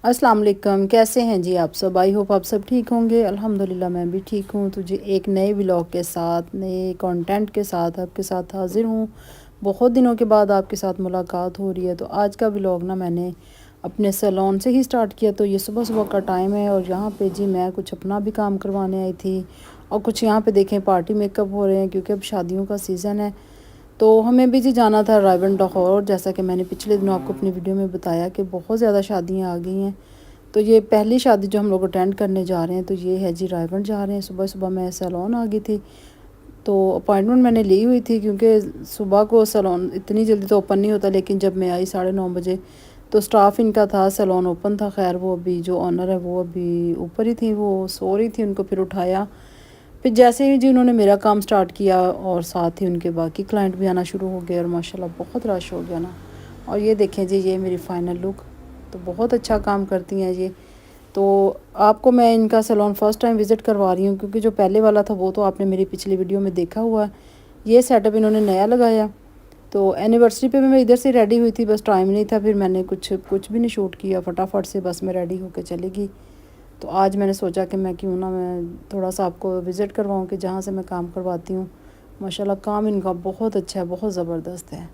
अस्सलाम वालेकुम। कैसे हैं जी आप सब? आई होप आप सब ठीक होंगे। अल्हम्दुलिल्लाह मैं भी ठीक हूँ। तुझे एक नए व्लॉग के साथ, नए कंटेंट के साथ आपके साथ हाज़िर हूँ। बहुत दिनों के बाद आपके साथ मुलाकात हो रही है। तो आज का व्लॉग ना मैंने अपने सैलून से ही स्टार्ट किया। तो ये सुबह सुबह का टाइम है और यहाँ पे जी मैं कुछ अपना भी काम करवाने आई थी और कुछ यहाँ पे देखें पार्टी मेकअप हो रहे हैं क्योंकि अब शादियों का सीज़न है। तो हमें भी जी जाना था रायवन लाहौर। जैसा कि मैंने पिछले दिनों आपको अपनी वीडियो में बताया कि बहुत ज़्यादा शादियाँ आ गई हैं। तो ये पहली शादी जो हम लोग अटेंड करने जा रहे हैं तो ये है जी रायवन जा रहे हैं। सुबह सुबह मैं सैलून आ गई थी। तो अपॉइंटमेंट मैंने ली हुई थी क्योंकि सुबह को सैलून इतनी जल्दी तो ओपन नहीं होता, लेकिन जब मैं आई 9:30 बजे तो स्टाफ इनका था, सैलून ओपन था। खैर वो अभी जो ऑनर है वो अभी ऊपर ही थी, वो सो रही थी। उनको फिर उठाया, फिर जैसे ही जी उन्होंने मेरा काम स्टार्ट किया और साथ ही उनके बाकी क्लाइंट भी आना शुरू हो गए और माशाल्लाह बहुत रश हो गया ना। और ये देखें जी ये मेरी फ़ाइनल लुक। तो बहुत अच्छा काम करती हैं ये। तो आपको मैं इनका सैलून फ़र्स्ट टाइम विज़िट करवा रही हूँ क्योंकि जो पहले वाला था वो तो आपने मेरी पिछली वीडियो में देखा हुआ है। ये सेटअप इन्होंने नया लगाया। तो एनिवर्सरी पे मैं इधर से रेडी हुई थी, बस टाइम नहीं था, फिर मैंने कुछ भी नहीं शूट किया, फटाफट से बस मैं रेडी होकर चली गई। तो आज मैंने सोचा कि मैं क्यों ना मैं थोड़ा सा आपको विज़िट करवाऊँ कि जहाँ से मैं काम करवाती हूँ। माशाल्लाह काम इनका बहुत अच्छा है, बहुत ज़बरदस्त है।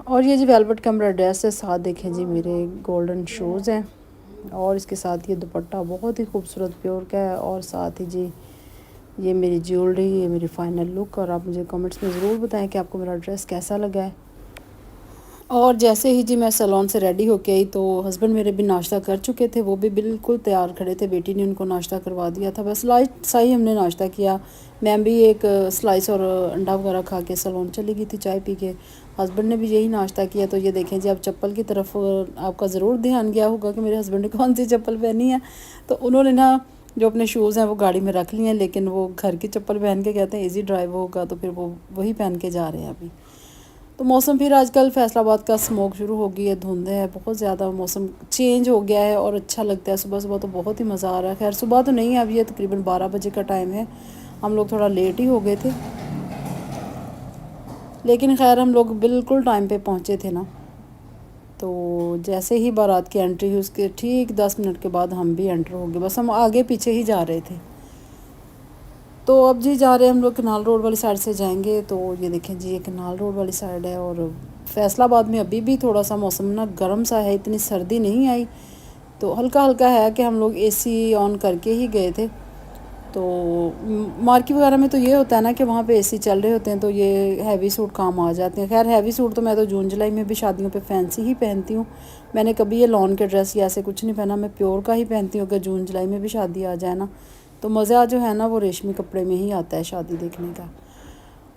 और ये जी वेलवेट कमरा ड्रेस है, साथ देखें जी मेरे गोल्डन शूज़ हैं और इसके साथ ये दुपट्टा बहुत ही खूबसूरत प्योर का है। और साथ ही जी ये मेरी ज्वेलरी, ये मेरी फ़ाइनल लुक। और आप मुझे कमेंट्स में ज़रूर बताएं कि आपको मेरा ड्रेस कैसा लगा है। और जैसे ही जी मैं सैलून से रेडी होके आई तो हस्बैंड मेरे भी नाश्ता कर चुके थे, वो भी बिल्कुल तैयार खड़े थे। बेटी ने उनको नाश्ता करवा दिया था, बस लाइट सा ही हमने नाश्ता किया। मैं भी एक स्लाइस और अंडा वगैरह खा के सैलून चली गई थी चाय पी के। हस्बैंड ने भी यही नाश्ता किया। तो ये देखें जी, अब चप्पल की तरफ आपका ज़रूर ध्यान गया होगा कि मेरे हस्बैंड ने कौन सी चप्पल पहनी है। तो उन्होंने ना जो अपने शूज़ हैं वो गाड़ी में रख लिए हैं, लेकिन वो घर की चप्पल पहन के कहते हैं ईजी ड्राइव होगा, तो फिर वो वही पहन के जा रहे हैं अभी। तो मौसम फिर आजकल फैसलाबाद का स्मोक शुरू हो गई है, धुंध है बहुत ज़्यादा, मौसम चेंज हो गया है और अच्छा लगता है। सुबह सुबह तो बहुत ही मज़ा आ रहा है। खैर सुबह तो नहीं है, अभी ये तकरीबन 12 बजे का टाइम है। हम लोग थोड़ा लेट ही हो गए थे, लेकिन खैर हम लोग बिल्कुल टाइम पे पहुँचे थे ना। तो जैसे ही बारात की एंट्री हुई उसके ठीक 10 मिनट के बाद हम भी एंटर हो गए। बस हम आगे पीछे ही जा रहे थे। तो अब जी जा रहे हैं हम लोग कनाल रोड वाली साइड से जाएंगे। तो ये देखें जी ये कनाल रोड वाली साइड है। और फैसलाबाद में अभी भी थोड़ा सा मौसम ना गर्म सा है, इतनी सर्दी नहीं आई। तो हल्का हल्का है कि हम लोग एसी ऑन करके ही गए थे। तो मार्केट वगैरह में तो ये होता है ना कि वहाँ पे एसी चल रहे होते हैं तो ये हैवी सूट काम आ जाते हैं। खैर हैवी सूट तो मैं तो जून जुलाई में भी शादियों पे फैंसी ही पहनती हूँ। मैंने कभी ये लॉन के ड्रेस या ऐसे कुछ नहीं पहना, मैं प्योर का ही पहनती हूँ। अगर जून जुलाई में भी शादी आ जाए ना तो मज़ा जो है ना वो रेशमी कपड़े में ही आता है शादी देखने का।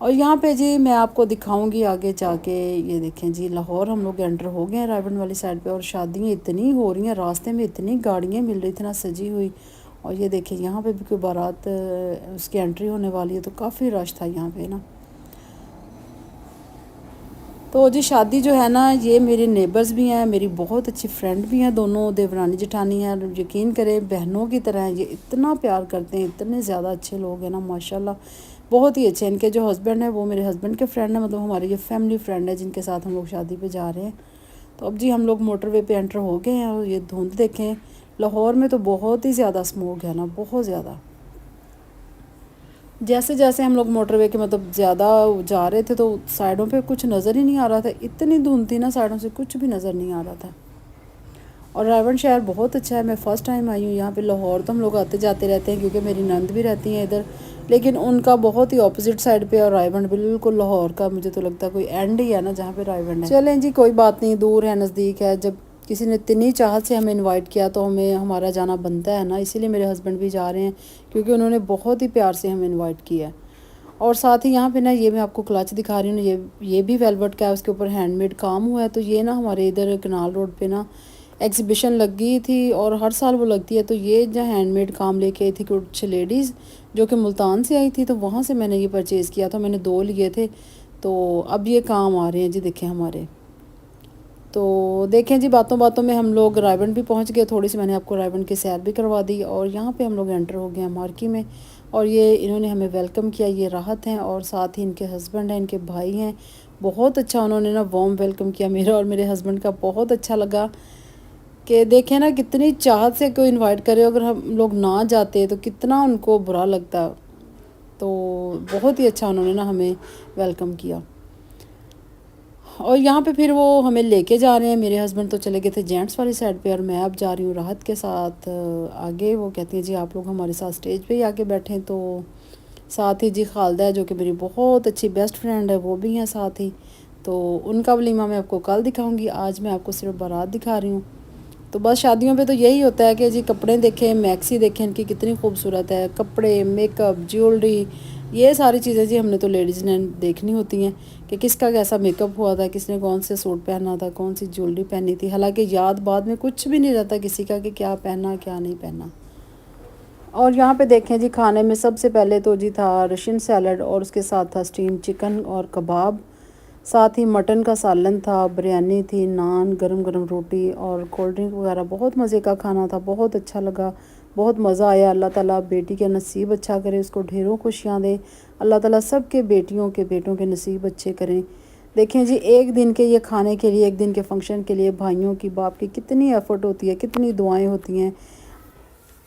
और यहाँ पे जी मैं आपको दिखाऊंगी आगे जाके। ये देखें जी लाहौर हम लोग एंटर हो गए हैं रायबंद वाली साइड पे। और शादियाँ इतनी हो रही हैं, रास्ते में इतनी गाड़ियाँ मिल रही थी ना सजी हुई। और ये देखिए यहाँ पे भी कोई बारात उसकी एंट्री होने वाली है, तो काफ़ी रश था यहाँ पे ना। तो जी शादी जो है ना ये मेरे नेबर्स भी हैं, मेरी बहुत अच्छी फ्रेंड भी हैं, दोनों देवरानी जेठानी हैं। यकीन करें बहनों की तरह हैं, ये इतना प्यार करते हैं, इतने ज़्यादा अच्छे लोग हैं ना माशाल्लाह, बहुत ही अच्छे। इनके जो हस्बैंड हैं वो मेरे हस्बैंड के फ्रेंड हैं, मतलब हमारी ये फैमिली फ्रेंड है जिनके साथ हम लोग शादी पे जा रहे हैं। तो अब जी हम लोग मोटरवे पे एंटर हो गए हैं। और ये धुंध देखें, लाहौर में तो बहुत ही ज़्यादा स्मोक है ना, बहुत ज़्यादा। जैसे जैसे हम लोग मोटरवे के मतलब ज़्यादा जा रहे थे तो साइडों पे कुछ नज़र ही नहीं आ रहा था, इतनी धुंध थी ना, साइडों से कुछ भी नज़र नहीं आ रहा था। और रायवन शहर बहुत अच्छा है, मैं फ़र्स्ट टाइम आई हूँ यहाँ पे। लाहौर तो हम लोग आते जाते रहते हैं क्योंकि मेरी नंद भी रहती हैं इधर, लेकिन उनका बहुत ही ऑपोजिट साइड पे। और रायवन बिल्कुल लाहौर का मुझे तो लगता है कोई एंड ही है ना जहाँ पे रायवन है। चलें जी कोई बात नहीं, दूर है नज़दीक है, जब किसी ने इतनी चाहत से हमें इनवाइट किया तो हमें हमारा जाना बनता है ना। इसीलिए मेरे हस्बैंड भी जा रहे हैं क्योंकि उन्होंने बहुत ही प्यार से हमें इन्वाइट किया है। और साथ ही यहाँ पे ना ये मैं आपको क्लच दिखा रही हूँ, ये भी वेलवेट का है, उसके ऊपर हैंडमेड काम हुआ है। तो ये ना हमारे इधर कनाल रोड पे ना एग्जीबिशन लगी थी और हर साल वो लगती है। तो ये जो हैंडमेड काम लेके आई थी कुछ लेडीज़ जो कि मुल्तान से आई थी, तो वहाँ से मैंने ये परचेज़ किया था। मैंने 2 लिए थे। तो अब ये काम आ रहे हैं जी, देखें हमारे। तो देखें जी बातों बातों में हम लोग रायबंड भी पहुंच गए। थोड़ी सी मैंने आपको रायबंड की सैर भी करवा दी। और यहाँ पे हम लोग एंटर हो गए हैं मार्केट में। और ये इन्होंने हमें वेलकम किया, ये राहत हैं और साथ ही इनके हस्बैंड हैं, इनके भाई हैं। बहुत अच्छा उन्होंने ना वार्म वेलकम किया मेरा और मेरे हस्बैंड का। बहुत अच्छा लगा कि देखें ना कितनी चाहत से कोई इनवाइट करे, अगर हम लोग ना जाते तो कितना उनको बुरा लगता। तो बहुत ही अच्छा उन्होंने ना हमें वेलकम किया। और यहाँ पे फिर वो हमें लेके जा रहे हैं। मेरे हस्बैंड तो चले गए थे जेंट्स वाली साइड पे और मैं अब जा रही हूँ राहत के साथ आगे। वो कहती हैं जी आप लोग हमारे साथ स्टेज पे ही आके बैठें। तो साथ ही जी खालदा है जो कि मेरी बहुत अच्छी बेस्ट फ्रेंड है, वो भी हैं साथ ही। तो उनका वलीमा मैं आपको कल दिखाऊंगी, आज मैं आपको सिर्फ बारात दिखा रही हूँ। तो बस शादियों पे तो यही होता है कि जी कपड़े देखें, मैक्सी देखें इनकी कितनी खूबसूरत है, कपड़े, मेकअप, ज्वेलरी, ये सारी चीज़ें जी हमने तो लेडीज़ ने देखनी होती हैं कि किसका कैसा मेकअप हुआ था, किसने कौन से सूट पहना था, कौन सी ज्वेलरी पहनी थी। हालांकि याद बाद में कुछ भी नहीं रहता किसी का कि क्या पहना क्या नहीं पहना। और यहाँ पे देखें जी खाने में सबसे पहले तो जी था रशियन सैलड और उसके साथ था स्टीम चिकन और कबाब, साथ ही मटन का सालन था, बिरयानी थी, नान, गरम गरम रोटी और कोल्ड ड्रिंक वगैरह। बहुत मज़े का खाना था, बहुत अच्छा लगा, बहुत मज़ा आया। अल्लाह ताला बेटी के नसीब अच्छा करे, उसको ढेरों खुशियाँ दे। अल्लाह ताला सब के बेटियों के बेटों के नसीब अच्छे करें। देखें जी एक दिन के ये खाने के लिए, एक दिन के फंक्शन के लिए भाइयों की बाप की कितनी एफ़र्ट होती है, कितनी दुआएं होती हैं।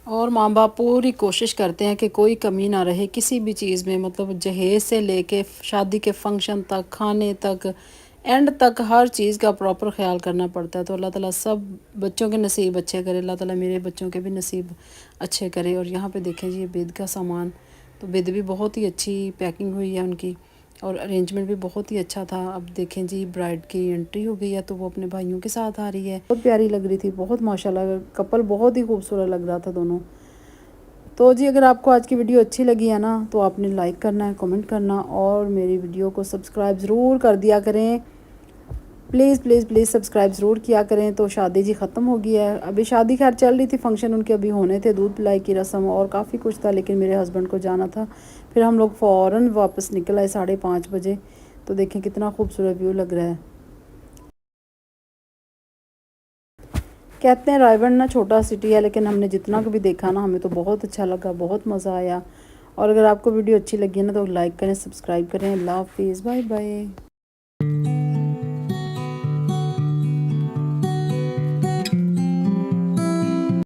और माँ बाप पूरी कोशिश करते हैं कि कोई कमी ना रहे किसी भी चीज़ में, मतलब जहेज़ से लेके शादी के फंक्शन तक, खाने तक, एंड तक हर चीज़ का प्रॉपर ख्याल करना पड़ता है। तो अल्लाह ताला सब बच्चों के नसीब अच्छे करे, अल्लाह ताला मेरे बच्चों के भी नसीब अच्छे करे। और यहाँ पे देखें जी ये बिद का सामान, तो बिद भी बहुत ही अच्छी पैकिंग हुई है उनकी और अरेंजमेंट भी बहुत ही अच्छा था। अब देखें जी ब्राइड की एंट्री हो गई है, तो वो अपने भाइयों के साथ आ रही है। बहुत प्यारी लग रही थी, बहुत माशाल्लाह, कपल बहुत ही खूबसूरत लग रहा था दोनों। तो जी अगर आपको आज की वीडियो अच्छी लगी है ना, तो आपने लाइक करना है, कमेंट करना और मेरी वीडियो को सब्सक्राइब ज़रूर कर दिया करें। प्लीज़ प्लीज़ प्लीज़ सब्सक्राइब ज़रूर किया करें। तो शादी जी ख़त्म हो गई है, अभी शादी खैर चल रही थी, फंक्शन उनके अभी होने थे, दूध पिलाई की रस्म और काफ़ी कुछ था, लेकिन मेरे हस्बैंड को जाना था। फिर हम लोग फ़ौरन वापस निकल आए 5:30 बजे। तो देखें कितना खूबसूरत व्यू लग रहा है। कहते हैं रायबंड ना छोटा सिटी है, लेकिन हमने जितना भी देखा ना हमें तो बहुत अच्छा लगा, बहुत मज़ा आया। और अगर आपको वीडियो अच्छी लगी है ना तो लाइक करें, सब्सक्राइब करें। अल्लाह हाफिज़, बाय बाय।